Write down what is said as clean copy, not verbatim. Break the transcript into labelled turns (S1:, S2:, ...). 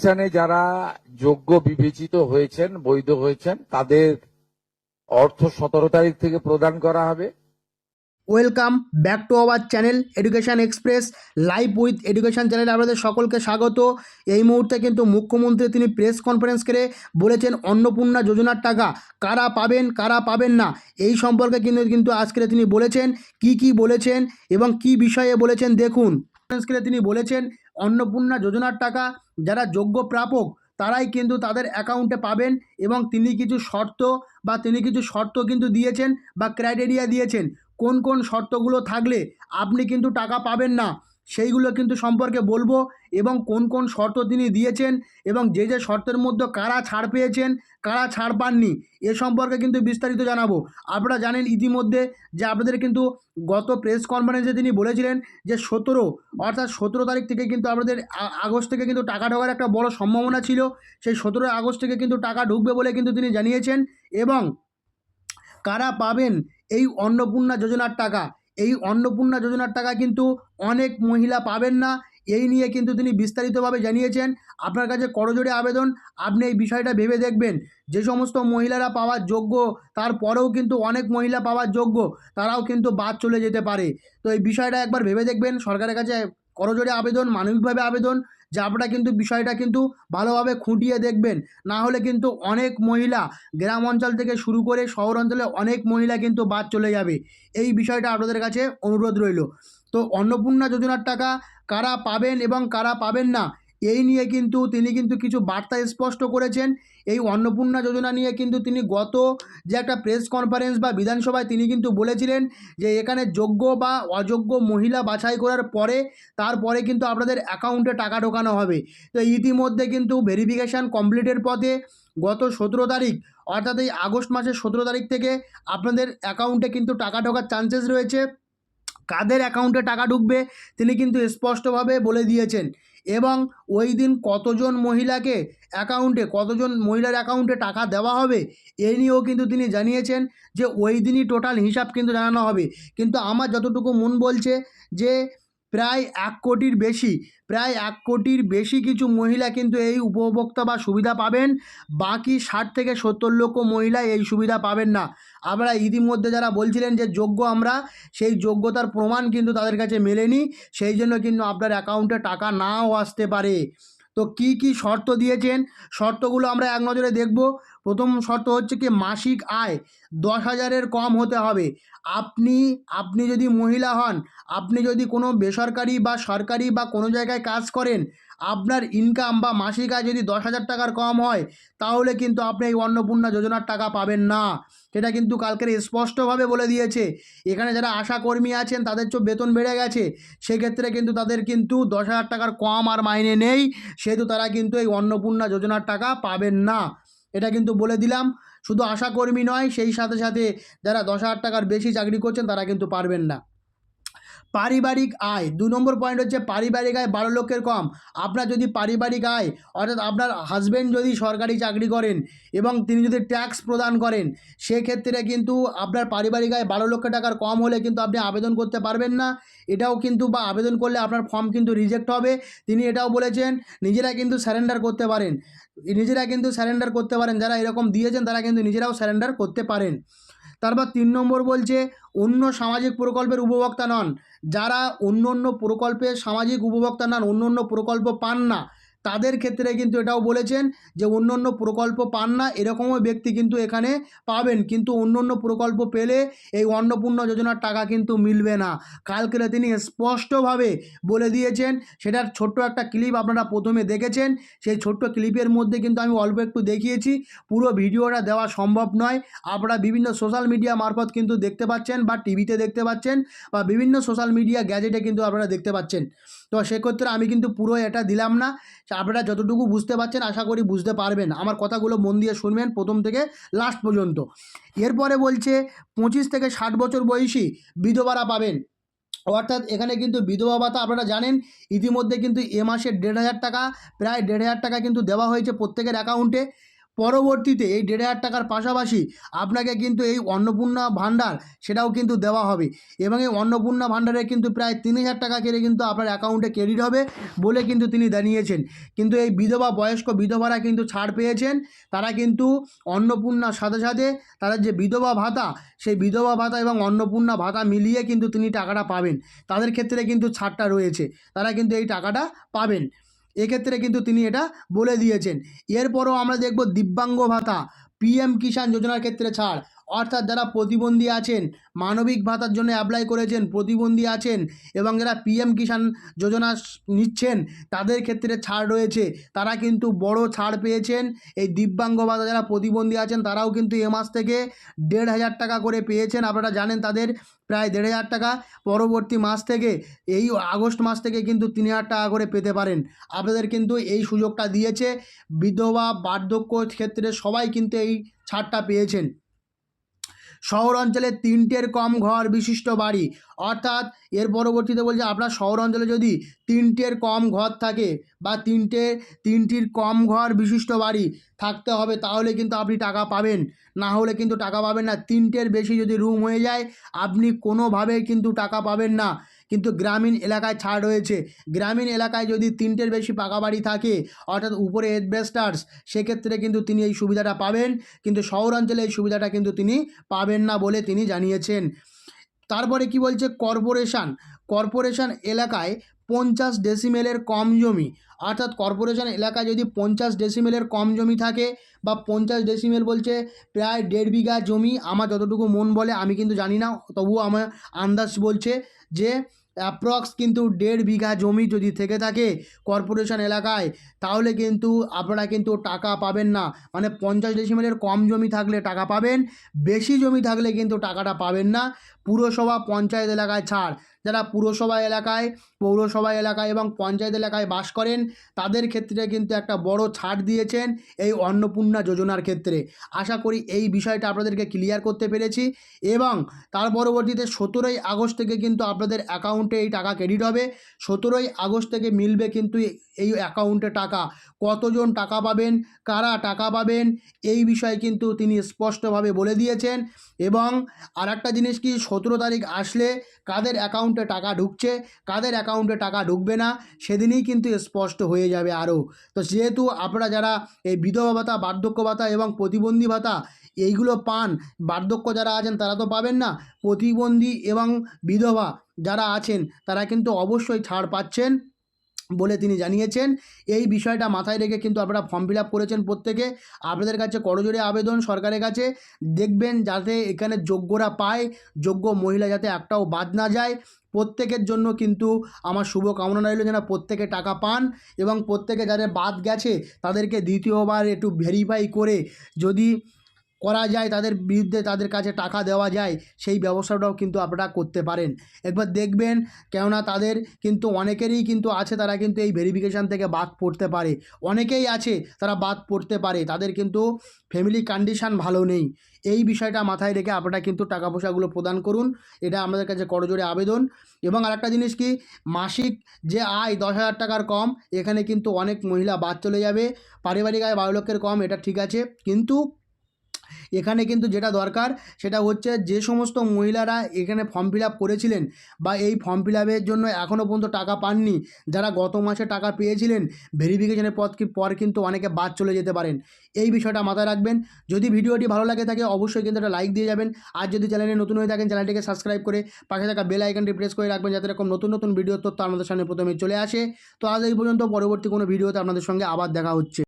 S1: অনুষ্ঠানে যারা যোগ্য বিবেচিত হয়েছেন, বৈধ হয়েছেন, তাদের অর্থ 17 তারিখ থেকে প্রদান করা হবে।
S2: Welcome back to our channel education express live with education চ্যানেলে আপনাদের সকলকে স্বাগত। এই মুহূর্তে কিন্তু মুখ্যমন্ত্রী তিনি প্রেস কনফারেন্স করে বলেছেন অন্নপূর্ণা যোজনার টাকা কারা পাবেন কারা পাবেন না এই সম্পর্কে কিন্তু আজকে তিনি বলেছেন। কি বলেছেন এবং কি বিষয়ে বলেছেন দেখুন। কনফারেন্স তিনি বলেছেন অন্নপূর্ণা যোজনার টাকা যারা যোগ্য প্রাপক তারাই কিন্তু তাদের অ্যাকাউন্টে পাবেন এবং তিনি কিছু শর্ত কিন্তু দিয়েছেন বা ক্রাইটেরিয়া দিয়েছেন। কোন কোন শর্তগুলো থাকলে আপনি কিন্তু টাকা পাবেন না সেইগুলো কিন্তু সম্পর্কে বলবো এবং কোন কোন শর্ত তিনি দিয়েছেন এবং যে যে শর্তের মধ্যে কারা ছাড় পেয়েছেন কারা ছাড় পাননি এ সম্পর্কে কিন্তু বিস্তারিত জানাবো। আপনারা জানেন ইতিমধ্যে যে আপনাদের কিন্তু গত প্রেস কনফারেন্সে তিনি বলেছিলেন যে 17 তারিখ থেকে কিন্তু আপনাদের আগস্ট থেকে কিন্তু টাকা ঢোকার একটা বড় সম্ভাবনা ছিল। সেই 17 আগস্ট থেকে কিন্তু টাকা ঢুকবে বলে কিন্তু তিনি জানিয়েছেন। এবং কারা পাবেন এই অন্নপূর্ণা যোজনার টাকা, এই অন্নপূর্ণা যোজনার টাকা কিন্তু অনেক মহিলা পাবেন না, এই নিয়ে কিন্তু তিনি বিস্তারিতভাবে জানিয়েছেন। আপনার কাছে করজোড়ে আবেদন, আপনি এই বিষয়টা ভেবে দেখবেন। যে সমস্ত মহিলারা পাওয়ার যোগ্য তারপরেও কিন্তু অনেক মহিলা পাওয়ার যোগ্য তারাও কিন্তু বাদ চলে যেতে পারে। তো এই বিষয়টা একবার ভেবে দেখবেন। সরকারের কাছে করজোড়ে আবেদন, মানবিকভাবে আবেদন যে আপনারা কিন্তু বিষয়টা কিন্তু ভালোভাবে খুঁটিয়ে দেখবেন। না হলে কিন্তু অনেক মহিলা গ্রাম অঞ্চল থেকে শুরু করে শহর অঞ্চলে অনেক মহিলা কিন্তু বাদ চলে যাবে। এই বিষয়টা আপনাদের কাছে অনুরোধ রইল। তো অন্নপূর্ণা যোজনার টাকা কারা পাবেন এবং কারা পাবেন না এই নিয়ে কিন্তু তিনি কিন্তু কিছু বার্তা স্পষ্ট করেছেন। এই অন্নপূর্ণা যোজনা নিয়ে কিন্তু তিনি গত যে একটা প্রেস কনফারেন্স বা বিধানসভায় তিনি কিন্তু বলেছিলেন যে এখানে যোগ্য বা অযোগ্য মহিলা বাছাই করার পরে তারপরে কিন্তু আপনাদের অ্যাকাউন্টে টাকা ঢোকানো হবে। তো ইতিমধ্যে কিন্তু ভেরিফিকেশান কমপ্লিটের পথে গত 17 তারিখ অর্থাৎ এই আগস্ট মাসের 17 তারিখ থেকে আপনাদের অ্যাকাউন্টে কিন্তু টাকা ঢোকার চান্সেস রয়েছে। কাদের অ্যাকাউন্টে টাকা ঢুকবে তিনি কিন্তু স্পষ্টভাবে বলে দিয়েছেন। এবং ওই দিন কতজন মহিলার অ্যাকাউন্টে টাকা দেওয়া হবে এই নিয়েও কিন্তু তিনি জানিয়েছেন যে ওই দিনই টোটাল হিসাব কিন্তু জানানো হবে। কিন্তু আমার যতটুকু মন বলছে যে প্রায় 1 কোটির বেশি কিছু মহিলা কিন্তু এই উপভোক্তা বা সুবিধা পাবেন। বাকি 60 থেকে 70 লক্ষ মহিলা এই সুবিধা পাবেন না। আমরা ইতিমধ্যে যারা বলছিলেন যে যোগ্য আমরা, সেই যোগ্যতার প্রমাণ কিন্তু তাদের কাছে মেলেনি, সেই জন্য কিন্তু আপনার অ্যাকাউন্টে টাকা নাও আসতে পারে। তো কি শর্ত দিয়েছেন শর্তগুলো আমরা এক নজরে দেখব। প্রথম শর্ত হচ্ছে কি মাসিক আয় 10,000-এর কম হতে হবে। আপনি যদি মহিলা হন, আপনি যদি কোনো বেসরকারি বা সরকারি বা কোনো জায়গায় কাজ করেন, আপনার ইনকাম বা মাসিক আয় যদি 10,000 টাকার কম হয় তাহলে কিন্তু আপনি এই অন্নপূর্ণা যোজনার টাকা পাবেন না। সেটা কিন্তু কালকের স্পষ্টভাবে বলে দিয়েছে। এখানে যারা আশাকর্মী আছেন তাদের বেতন বেড়ে গেছে, সেক্ষেত্রে কিন্তু তাদের কিন্তু 10,000 টাকার কম আর মাইনে নেই, সেহেতু তারা কিন্তু এই অন্নপূর্ণা যোজনার টাকা পাবেন না। এটা কিন্তু বলে দিলাম। শুধু আশাকর্মী নয়, সেই সাথে সাথে যারা 10,000 টাকার বেশি চাকরি করছেন তারা কিন্তু পারবেন না। পারিবারিক আয় 2 নম্বর পয়েন্ট হচ্ছে পারিবারিক আয় 12 লক্ষের কম। আপনার যদি পারিবারিক আয় অর্থাৎ আপনার হাজব্যান্ড যদি সরকারি চাকরি করেন এবং তিনি যদি ট্যাক্স প্রদান করেন, সেক্ষেত্রে কিন্তু আপনার পারিবারিক আয় 12 লক্ষ টাকার কম হলে কিন্তু আপনি আবেদন করতে পারবেন না। এটাও কিন্তু বা আবেদন করলে আপনার ফর্ম কিন্তু রিজেক্ট হবে। তিনি এটাও বলেছেন নিজেরা কিন্তু স্যারেন্ডার করতে পারেন, যারা এরকম দিয়েছেন তারা কিন্তু নিজেরাও স্যারেন্ডার করতে পারেন। তারপর 3 নম্বর বলছে অন্য সামাজিক প্রকল্পের উপভোক্তা নন। যারা অন্য প্রকল্পের সামাজিক উপভোক্তা নন, অন্য প্রকল্প পান না, তাদের ক্ষেত্রে কিন্তু এটাও বলেছেন যে অন্য প্রকল্প পান না এরকমও ব্যক্তি কিন্তু এখানে পাবেন, কিন্তু অন্য প্রকল্প পেলে এই অন্নপূর্ণা যোজনার টাকা কিন্তু মিলবে না। কালকে তিনি স্পষ্টভাবে বলে দিয়েছেন। সেটার ছোট্ট একটা ক্লিপ আপনারা প্রথমে দেখেছেন। সেই ছোট্ট ক্লিপের মধ্যে কিন্তু আমি অল্প একটু দেখিয়েছি, পুরো ভিডিওটা দেওয়া সম্ভব নয়। আপনারা বিভিন্ন সোশ্যাল মিডিয়া মারফত কিন্তু দেখতে পাচ্ছেন বা টিভিতে দেখতে পাচ্ছেন বা বিভিন্ন সোশ্যাল মিডিয়া গ্যাজেটে কিন্তু আপনারা দেখতে পাচ্ছেন। তো সেক্ষেত্রে আমি কিন্তু পুরো এটা দিলাম না। আপনারা যতটুকু বুঝতে পারছেন আশা করি বুঝতে পারবেন। আমার কথাগুলো মন দিয়ে শুনবেন প্রথম থেকে লাস্ট পর্যন্ত। এরপরে বলছে 25 থেকে 60 বছর বয়সী বিধবারা পাবেন। অর্থাৎ এখানে কিন্তু বিধবা ভাতা আপনারা জানেন ইতিমধ্যে কিন্তু এ মাসে 1,500 টাকা, প্রায় 1,500 টাকা কিন্তু দেওয়া হয়েছে প্রত্যেকের অ্যাকাউন্টে। পরবর্তীতে এই 1,500 টাকার পাশাপাশি আপনাকে কিন্তু এই অন্নপূর্ণা ভাণ্ডার সেটাও কিন্তু দেওয়া হবে এবং এই অন্নপূর্ণা ভাণ্ডারে কিন্তু প্রায় 3,000 টাকা করে কিন্তু আপনার অ্যাকাউন্টে ক্রেডিট হবে বলে কিন্তু তিনি জানিয়েছেন। কিন্তু এই বিধবা বয়স্ক বিধবারা কিন্তু ছাড় পেয়েছেন, তারা কিন্তু অন্নপূর্ণার সাথে সাথে তাদের যে বিধবা ভাতা সেই বিধবা ভাতা এবং অন্নপূর্ণা ভাতা মিলিয়ে কিন্তু তিনি টাকাটা পাবেন, তাদের ক্ষেত্রে কিন্তু ছাড়টা রয়েছে, তারা কিন্তু এই টাকাটা পাবেন। এক্ষেত্রে কিন্তু তিনি এটা বলে দিয়েছেন। এরপরও আমরা দেখব দিব্যাঙ্গ ভাতা, পিএম কিষাণ যোজনার ক্ষেত্রে ছাড়, অর্থাৎ যারা প্রতিবন্ধী আছেন, মানবিক ভাতার জন্য অ্যাপ্লাই করেছেন, প্রতিবন্ধী আছেন এবং যারা পিএম কিষাণ যোজনা নিচ্ছেন তাদের ক্ষেত্রে ছাড় রয়েছে, তারা কিন্তু বড় ছাড় পেয়েছেন। এই দিব্যাঙ্গ ভাতা যারা প্রতিবন্ধী আছেন তারাও কিন্তু এ মাস থেকে 1,500 টাকা করে পেয়েছেন, আপনারা জানেন তাদের প্রায় 1,500 টাকা। পরবর্তী মাস থেকে এই আগস্ট মাস থেকে কিন্তু 3,000 টাকা করে পেতে পারেন। আপনাদের কিন্তু এই সুযোগটা দিয়েছে, বিধবা বার্ধক্য ক্ষেত্রে সবাই কিন্তু এই ছাড়টা পেয়েছেন। শহর অঞ্চলে 3টের কম ঘর বিশিষ্ট বাড়ি, অর্থাৎ এর পরবর্তীতে বলছে আপনার শহর অঞ্চলে যদি 3টের কম ঘর থাকে বা 3টির কম ঘর বিশিষ্ট বাড়ি থাকতে হবে তাহলে কিন্তু আপনি টাকা পাবেন, না হলে কিন্তু টাকা পাবেন না। 3টের বেশি যদি রুম হয়ে যায় আপনি কোনোভাবেই কিন্তু টাকা পাবেন না। কিন্তু গ্রামীণ এলাকায় ছাড় রয়েছে, গ্রামীণ এলাকায় যদি 3টের বেশি পাকা বাড়ি থাকে অর্থাৎ উপরে এসবেস্টার্স, সেক্ষেত্রে কিন্তু তিনি এই সুবিধাটা পাবেন, কিন্তু শহর অঞ্চলে এই সুবিধাটা কিন্তু তিনি পাবেন না বলে তিনি জানিয়েছেন। তারপরে কি বলছে, কর্পোরেশন এলাকায় 50 ডেসিমেলের কম জমি, অর্থাৎ কর্পোরেশন এলাকায় যদি 50 ডেসিমেলের কম জমি থাকে বা 50 ডেসিমেল বলছে প্রায় 1.5 বিঘা জমি, আমার যতটুকু মন বলে, আমি কিন্তু জানি না, তবুও আমার আন্দাজ বলছে যে অ্যাপ্রক্স কিন্তু 1.5 বিঘা জমি যদি থেকে থাকে কর্পোরেশন এলাকায় তাহলে কিন্তু আপনারা কিন্তু টাকা পাবেন না। মানে 50 ডেসিমেলের কম জমি থাকলে টাকা পাবেন, বেশি জমি থাকলে কিন্তু টাকাটা পাবেন না। পুরসভা পঞ্চায়েত এলাকায় ছাড়, যারা পুরসভা এলাকায়, পৌরসভা এলাকায় এবং পঞ্চায়েত এলাকায় বাস করেন তাদের ক্ষেত্রে কিন্তু একটা বড় ছাড় দিয়েছেন এই অন্নপূর্ণা যোজনার ক্ষেত্রে। আশা করি এই বিষয়টা আপনাদেরকে ক্লিয়ার করতে পেরেছি এবং তার পরবর্তীতে 17ই আগস্ট থেকে কিন্তু আপনাদের অ্যাকাউন্টে এই টাকা ক্রেডিট হবে। 17ই আগস্ট থেকে মিলবে কিন্তু এই অ্যাকাউন্টে টাকা। কতজন টাকা পাবেন, কারা টাকা পাবেন, এই বিষয়ে কিন্তু তিনি স্পষ্টভাবে বলে দিয়েছেন। এবং আর একটা জিনিস কি, 17 তারিখ আসলে কাদের অ্যাকাউন্টে টাকা ঢুকছে, কাদের অ্যাকাউন্টে টাকা ঢুকবে না সেদিনই কিন্তু স্পষ্ট হয়ে যাবে আরও। তো যেহেতু আপনারা যারা এই বিধবা ভাতা, বার্ধক্য ভাতা এবং প্রতিবন্ধী ভাতা এইগুলো পান, বার্ধক্য যারা আছেন তারা তো পাবেন না, প্রতিবন্ধী এবং বিধবা যারা আছেন তারা কিন্তু অবশ্যই ছাড় পাচ্ছেন বলে তিনি জানিয়েছেন। এই বিষয়টা মাথায় রেখে কিন্তু আপনারা ফর্ম ফিল আপ করেছেন প্রত্যেকে। আপনাদের কাছে করজোড়ে আবেদন সরকারের কাছে, দেখবেন যাতে এখানে যোগ্যরা পায়, যোগ্য মহিলা যাতে একটাও বাদ না যায়। প্রত্যেকের জন্য কিন্তু আমার শুভকামনা রইল যেন প্রত্যেকে টাকা পান এবং প্রত্যেকে যাদের বাদ গেছে তাদেরকে দ্বিতীয়বার একটু ভেরিফাই করে যদি করা যায়, তাদের বিরুদ্ধে তাদের কাছে টাকা দেওয়া যায়, সেই ব্যবস্থাটাও কিন্তু আপনারা করতে পারেন। একবার দেখবেন, কেননা তাদের কিন্তু অনেকেরই কিন্তু আছে তারা কিন্তু এই ভেরিফিকেশান থেকে বাদ পড়তে পারে, অনেকেই আছে তারা বাদ পড়তে পারে, তাদের কিন্তু ফ্যামিলি কন্ডিশান ভালো নেই। এই বিষয়টা মাথায় রেখে আপনারা কিন্তু টাকা পয়সাগুলো প্রদান করুন, এটা আমাদের কাছে করজোড়ে আবেদন। এবং আরেকটা জিনিস কি, মাসিক যে আয় 10,000 টাকার কম, এখানে কিন্তু অনেক মহিলা বাদ চলে যাবে। পারিবারিক আয় 12 লক্ষের কম, এটা ঠিক আছে, কিন্তু এখানে কিন্তু যেটা দরকার সেটা হচ্ছে যে সমস্ত মহিলারা এখানে ফর্ম ফিল আপ করেছিলেন বা এই ফর্ম ফিল আপের জন্য এখনও পর্যন্ত টাকা পাননি, যারা গত মাসে টাকা পেয়েছিলেন, ভেরিফিকেশনের পর কিন্তু অনেকে বাদ চলে যেতে পারেন। এই বিষয়টা মাথায় রাখবেন। যদি ভিডিওটি ভালো লাগে থাকে অবশ্যই কিন্তু একটা লাইক দিয়ে যাবেন, আর যদি চ্যানেলে নতুন হয়ে থাকেন চ্যানেলটিকে সাবস্ক্রাইব করে পাশে থাকা বেল আইকনটি প্রেস করে রাখবেন যাতে এরকম নতুন নতুন ভিডিও তথ্য আমাদের সামনে প্রথমে চলে আসে। তো আজ এই পর্যন্ত, পরবর্তী কোনো ভিডিওতে আপনাদের সঙ্গে আবার দেখা হচ্ছে।